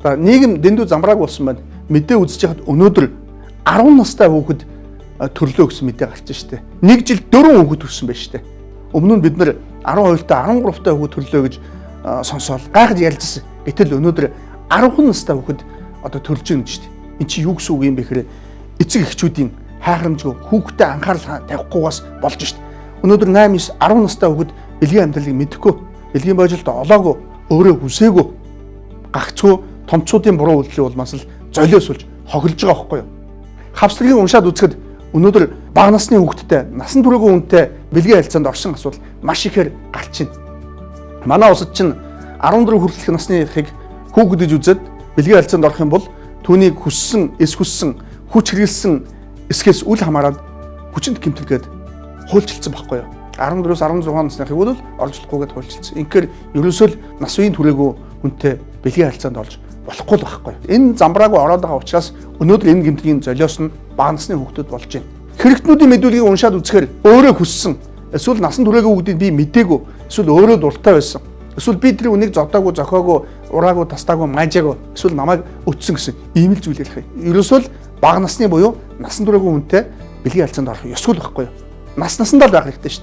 За нийгэм дэндүү замбрааг болсон байна. Мэдээ үзэж хахад өнөөдөр 10 настай хүүхэд төрлөө гэсэн мэдээ гарч штэ. 1 жил 4 хүүхэд төрсөн байж штэ. Өмнө нь бид нэр 12-тай 13-тай хүүхэд төрлөө гэж сонсоол гайхаж ялжсэн. Гэтэл өнөөдөр 10 настай хүүхэд одоо төрж ийн гэж штэ. Энд чи юу гэсэн үг юм бэ гэхээр эцэг эхчүүдийн хайхрамжгүй хүүхдэд анхаарал тавихгүйгаас болж штэ. Өнөөдөр 8-9 10 настай хүүхэд бэлгийн амьдралыг мэдэхгүй, бэлгийн боожолд олоогүй, өөрөө хүсээгүй, гагцгүй томцуудын буруу үйлдэл бол масл золиосулж хохилж байгаа байхгүй юу? Хавслагийг уншаад үзэхэд өнөөдөр бага насны хүүхэдтэй, насан туршаагүй хүнтэй бэлгийн харилцаанд оршин асуудал маш ихээр гарч байна. Манай улсад чинь 14 хүртэлх насны хийг хүүхэд гэж үзээд бэлгийн харилцаанд орох юм бол түүнийг хүссэн, эс хүссэн, хүч хэрэгэлсэн эсхээс үл хамааран хүчинд гэмтэлгээд хуульчилсан байхгүй юу? 14-өөс 16 насныхыг бол оржлохгүйгээд хуульчилсан. Инхээр ерөөсөө л нас үеийн түрээгүй хүнтэй бэлгийн харилцаанд орж болохгүй л байхгүй. Энэ замбраагүй ороод байгаа учраас өнөөдөр энэ гэмтгийн золиос нь бага насны хүүхдүүд болж байна. Хэрэгтнүүдийн мэдүүлгийг уншаад үзэхээр өөрөө хүссэн, эсвэл насан туршаагүй хүүхдийг би мэдээгүй, эсвэл өөрөө дуртай байсан. Эсвэл би тэр үнийг зодоогүй, зохиогүй, ураагүй, тастаагүй, маажаагүй, эсвэл намайг өтсөн гэсэн ийм л зүйл ярих юм. Ерөөсөө л бага насны буюу насан туршаагүй хүнтэй бэлгийн харилцаанд орох ёсгүй л байхгүй юу? Насандаа л байх хэрэгтэй шүү дээ.